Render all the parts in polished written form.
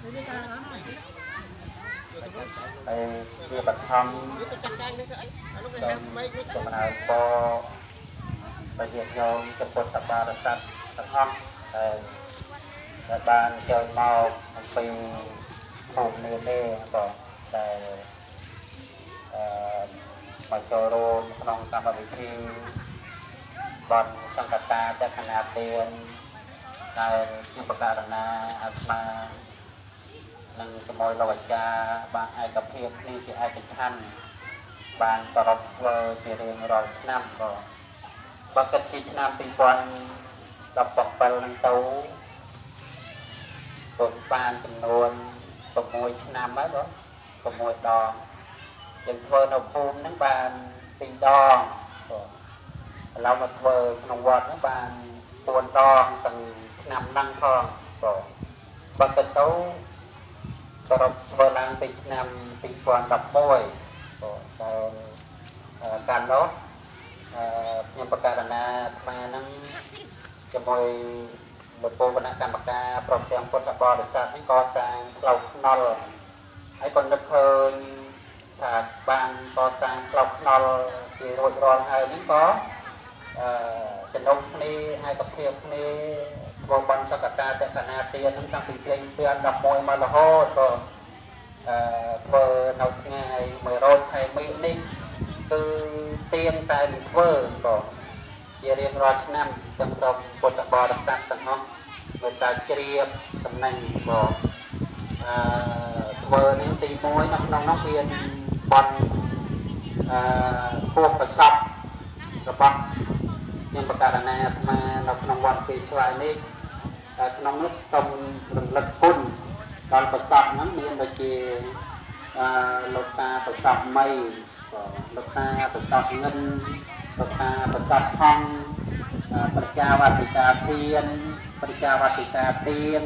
វាបឋមចំណាយពរប្រជាជនចំពោះសបារស័ក្តិទាំងអស់ដែលបានចូលមកអំពីភូមិនេះទេបងតែមកចូលរួមក្នុងកម្មវិធីបន់សង្កតាចក្ខណាទានដែលជាបករណាអាត្មានិងជាមួយលោកអាចារ្យបានឯកភាពគ្នាជាឯកច្ឆន្ទបានប្រពធ្វើជារៀងរាល់ឆ្នាំក៏បើគិតពីឆ្នាំ2017ហ្នឹងទៅពុំបានចំនួន6ឆ្នាំហើយបង6ដងយើងធ្វើនៅភូមិហ្នឹងបាន2ដងឥឡូវមកធ្វើក្នុងវត្តហ្នឹងបាន4ដងទាំងឆ្នាំហ្នឹងផងបងបើគិតទៅប្រពធ្វើឡើងពីឆ្នាំ2011តែកាលនោះខ្ញុំបកករណាស្មាហ្នឹងជាមួយលោកពូគណៈកម្មការព្រមទាំងពុទ្ធបរិស័ទនេះក៏សាងផ្លូវថ្នល់ហើយក៏នឹកឃើញថាបានកសាងផ្លូវថ្នល់ជារួចរាល់ហើយនេះក៏ចំណុចគ្នាឯកភាពគ្នាធ្វើបន់សក្តាចក្ខណាទានហ្នឹងតាំងពីព្រេង2011មករហូតក៏ធ្វើនៅថ្ងៃ100ខែមីនេះគឺទៀងតែនឹងធ្វើក៏ជារៀងរាល់ឆ្នាំទាំងក្រុមពុទ្ធបរិស័ទទាំងអស់នៅតែជ្រាបតំណែងក៏ធ្វើនេះទី1នៅក្នុងនោះមានបន់គោះប្រសពរបស់ខ្ញុំបកករណាអាត្មានៅក្នុងវត្តពីស្វាយនេះក្នុងនោះសូមរំលឹកគុណដល់ប្រសពហ្នឹងមានដូចជាលោកតាប្រសពមីលោកតាប្រសពងិនលោកតាប្រសពខំប្រជាវតិកាធានប្រជាវតិកាទៀន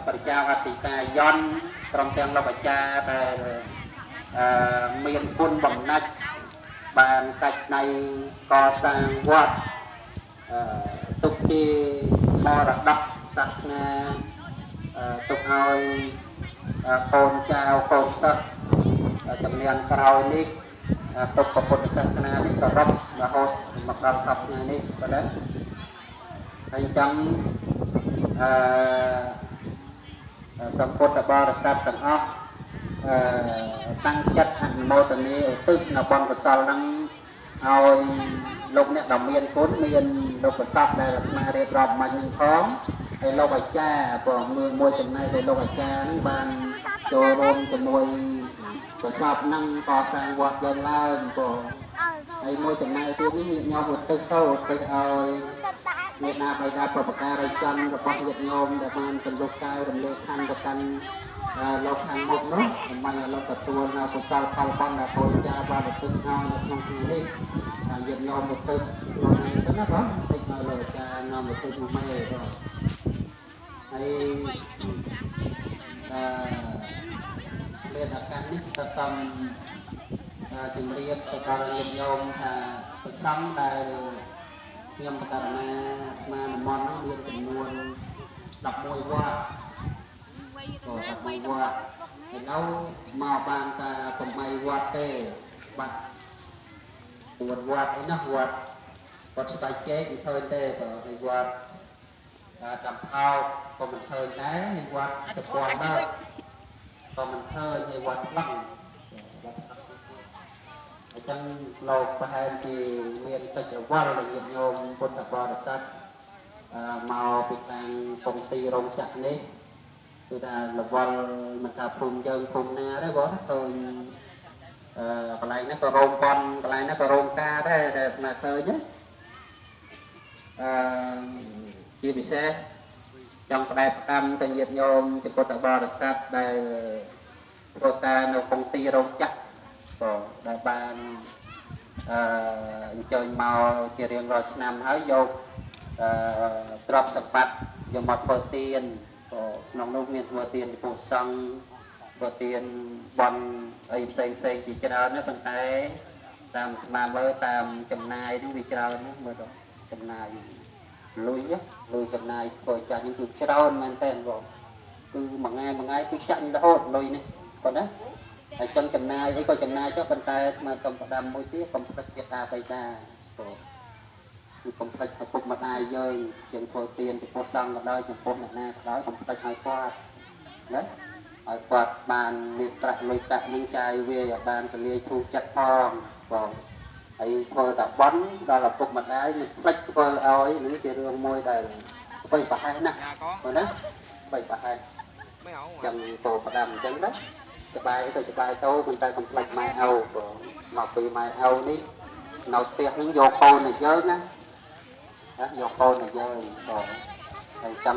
ប្រជាវតិកាយន្តក្រុមទាំងលោកអាចារ្យដែលមានគុណបំណាច់បានកាច់ដៃកសាងវត្តទុកជាមរតកសាសនាទុកឲ្យកូនចៅកូនសិស្សចំនួនក្រោយនេះទុកពុទ្ធសាសនានេះសរុបរហូតមកដល់សប្តាហ៍នេះបាទហើយចាំសម្ពុទ្ធបរិស័ទទាំងអស់តាំងចិត្តអនុមោទនាឧទ្ទិសនៅបុណ្យកុសលនឹងឲ្យលោកអ្នកដ៏មានគុណមានលោកប្រសពដែលអាត្មារៀបរាប់មិញនឹងផងហើយលោកអាចារ្យក៏មួយចំណែកដែលលោកអាចារ្យនឹងបានចូលរួមជាមួយប្រសពនឹងកសាងវត្តយើងឡើងក៏ហើយមួយចំណែកទៀតនេះញាតិញោមឧទ្ទិសទៅឧទ្ទិសឲ្យមេដាបៃតាប្រពការីចន្ទរបស់ញាតិញោមដែលបានសន្ទុះកាយរំលែកខណ្ឌទៅកាន់លោកខាងមុខនោះដើម្បីឲ្យលោកទទួលនៅកុសលផលបុណ្យដែលពលចាបានឧទ្ទិសឲ្យនៅក្នុងទីនេះហើយញាតិញោមឧទ្ទិសខ្លួនឯងទៅណាបងតិចឲ្យលោកអាចារ្យនាំឧទ្ទិសមកមែនបងហើយមានអាការនេះទៅតាមជំរាបទៅដល់ញាតិញោមថាប្រសំដែលខ្ញុំបករណាស្មារតីនោះមានចំនួន11វត្តក៏11វត្តហើយនៅមកបានតែ8វត្តទេបាត់4វត្តឯណាវត្តស្បែកជែកមិនឃើញទេក៏ហើយវត្តចំផោកក៏មិនឃើញដែរហើយវត្តសពល់ដែរក៏មិនឃើញហើយវត្តខ្លះអញ្ចឹងលោកប្រហែលជាមានកិច្ចរវល់រវាងញោមពុទ្ធបរិស័ទមកពីខាងពងទីរោងចក្រនេះគឺថារវល់មិនថាភូមិយើងភូមិណាដែរបងឃើញកន្លែងនេះក៏រោងប៉ុនកន្លែងនេះក៏រោងការដែរដែលមកឃើញជាពិសេសចង់ផ្ដែផ្ដាំទៅញាតិញោមជាពុទ្ធបរិស័ទដែលធ្វើការនៅពងទីរោងចក្រក៏ដែលបានអញ្ជើញមកជារៀងរាល់ឆ្នាំហើយយកទ្រព្យសម្បត្តិយកមកធ្វើទានក៏ក្នុងនោះមានធ្វើទានពីពុទ្ធសង្ឃធ្វើទានបន់អីផ្សេងជាច្រើនណាប៉ុន្តែតាមស្មារតីតាមចំណាយនេះវាច្រើនណាមើលទៅចំណាយលុយចំណាយធ្វើចាស់នេះគឺច្រើនមែនតើបង គឺមួយថ្ងៃគឺចាក់រហូតលុយនេះគាត់ណាហើយចឹងចំណាយអីក៏ចំណាយចុះប៉ុន្តែស្មារតីប្រដាំមួយទៀតកុំភ្លេចជាតាបៃតាគឺកុំភ្លេចឪពុកម្ដាយយើងយើងធ្វើទានចំពោះសង្ឃក៏ដោយចំពោះអ្នកណាក៏ដោយកុំភ្លេចឲ្យគាត់ណាឲ្យគាត់បានមានប្រាក់លុយកាក់នឹងចាយវាឲ្យបានកលាយធូរចិត្តផងបងហើយធ្វើតែបន់ដល់ឪពុកម្ដាយមិនភ្លេចធ្វើឲ្យនេះជារឿងមួយដែលបីប្រហែលណាស់បងណាបីប្រហែលចឹងពោប្រដាំអញ្ចឹងណាច្បាយទៅច្បាយទៅប៉ុន្តែកុំភ្លេចម៉ែឪបងមកពីម៉ែឪនេះនៅផ្ទះនេះយកកូនទៅយើងណាយកកូនទៅយើងបងហើយចឹង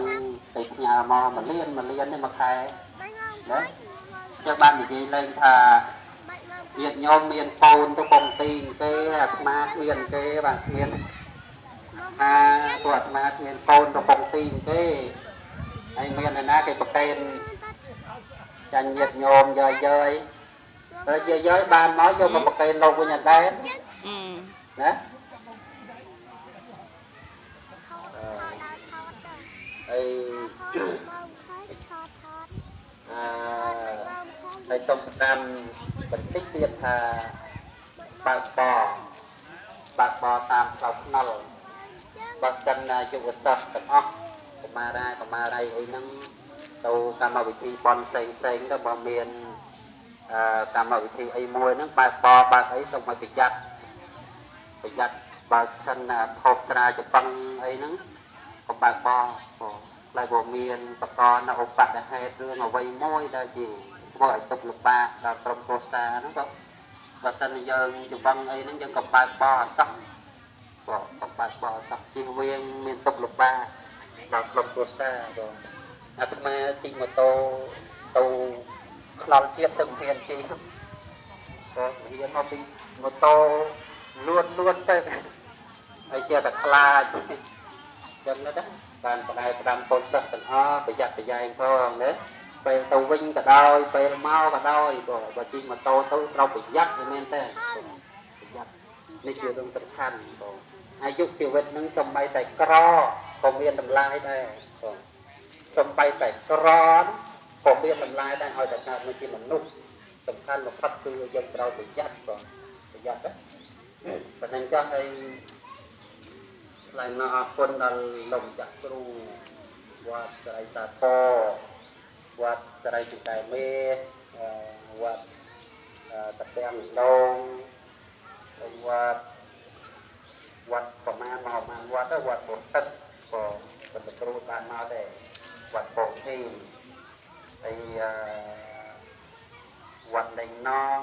ទៅផ្ញើមក1លាននេះមួយខែណាចឹងបាននិយាយលេងថាញាតិញោមមានកូនទៅកំទីគេអាត្មាគ្មានគេបាទគ្មានពួកអាត្មាគ្មានកូនទៅកំទីគេហើយមានអ្នកណាគេប្រកេនចាញ់ញាតិញោមយើយបានមកយកមកប្រកេនលោកវិញអត់ដែរណាហើយសូមតាមបន្តិចទៀតថាបើកបតាមផ្លូវថ្នល់បើសិនយុវសិស្សទាំងអស់កុមារាអីហ្នឹងទៅកម្មវិធីបន់ផ្សេងទៅបើមានកម្មវិធីអីមួយហ្នឹងបើកអីសូមឲ្យប្រយ័ត្នបើសិនថោកស្រាចំបឹងអីហ្នឹងកុំបើកផ្លែបើមានបកនៅឧបដហេតុរឿងអ្វីមួយដែលជាធ្វើឲ្យទុកលំបាកដល់ក្រុមគ្រួសារហ្នឹងក៏បើសិនយើងចំបឹងអីហ្នឹងយើងក៏បើកអសោះក៏បើកអសោះជិះវៀងមានទុកលំបាកដល់ក្រុមគ្រួសារក៏អាត្មាជិះម៉ូតូទៅខ្លោលជាតិទៅធានជិះក៏រៀនមកពីម៉ូតូលួនទៅហើយជាតែខ្លាចចឹងណាបានបដាយផ្ដាំកូនសិស្សទាំងអស់ប្រយ័ត្នប្រយែងផងណាពេលទៅវិញក៏ដោយពេលមកក៏ដោយបើជិះម៉ូតូទៅត្រូវប្រយ័ត្នមែនទេប្រយ័ត្ននេះជារឿងសំខាន់បងអាយុជីវិតនឹងសំបីតែក្រក៏មានតម្លៃដែរបងសំបីតែក្រក៏មានតម្លៃដែរឲ្យតែកើតមកជាមនុស្សសំខាន់បំផុតគឺយើងត្រូវប្រយ័ត្នបងប្រយ័ត្នណាប៉ុណ្ណឹងចុះហើយថ្លែងមកអរគុណដល់លោកម្ចាស់គ្រូវត្តសរិសាធរវត្តសរិសុកែមេវត្តតាពាំងដងវត្តប្រមាណមកវត្តវត្តពុទ្ធក៏បន្តគ្រូបានមកដែរវត្តពោធិហើយវត្តលេងនង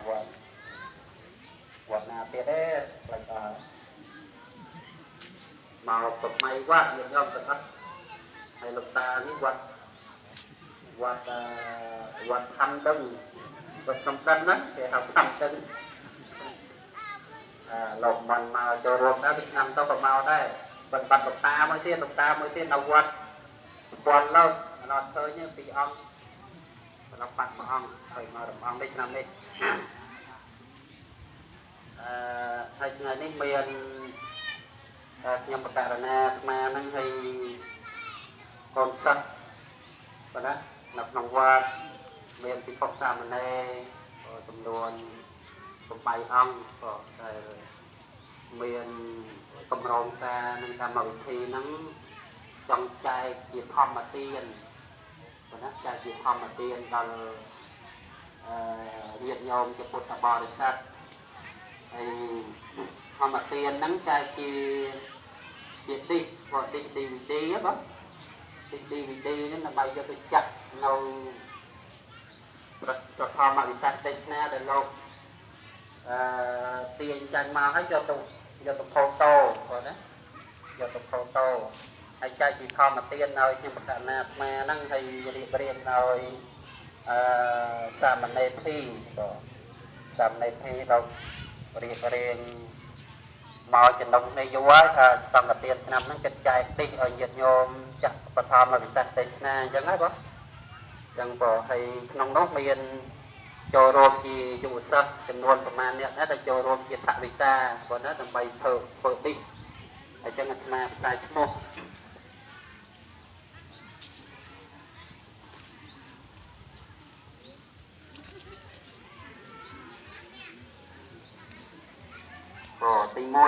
វត្តណាទៀតទេផ្លេចដល់មកប្រមៃវត្តយើងយកទៅអត់ហើយលោកតានេះវត្តខំដឹងវត្តសំខាន់ណាគេហៅខំដឹងលោកមិនមកចូលរួមដែរពីឆ្នាំទៅក៏មកដែរបាត់លោកតាមួយទៀតនៅវត្តពាន់លោកអត់ឃើញពីអង្គលោកបាត់មួយអង្គហើយមករំអង្គនេះឆ្នាំនេះហើយថ្ងៃនេះមានខ្ញុំបករណាអាត្មាហ្នឹងហើយកូនសិស្សប៉ុណ្ណានៅក្នុងវត្តមានពិភពសាមណេរចំនួន8អង្គក៏តែមានកម្រងការនឹងកម្មវិធីហ្នឹងចង់ចែកជាធម្មទានប៉ុណ្ណាចែកជាធម្មទានដល់ញាតិញោមជាពុទ្ធបរិស័ទហើយធម្មទានហ្នឹងចែកជាឌីសក៏ឌី DVD បងឌី DVD ហ្នឹងដើម្បីយកទៅចាក់នៅប្រធមវិស័យទេសនាដែលលោកទាញចាញ់មកហើយយកទៅផូតូបងណាយកទៅផូតូហើយចែកជាធម្មទានឲ្យខ្ញុំបកណាអាត្មាហ្នឹងហើយរៀបរៀងឲ្យសាមណេរធីក៏សាមណេរធីเราរៀបរៀងមកចំណុចនេះយូរហើយថាសង្ឃទានឆ្នាំហ្នឹងចិត្តចែកទីឲ្យញាតិញោមចាក់បឋមវិស័យទេសនាអញ្ចឹងហើយបងអញ្ចឹងក៏ហើយក្នុងនោះមានចូលរួមជាយុវសិស្សចំនួនប្រមាណអ្នកដែរដែលចូលរួមជាថវិកាបងណាដើម្បីធ្វើទីអញ្ចឹងអាត្មាផ្សាយឈ្មោះ ก็ตีมวย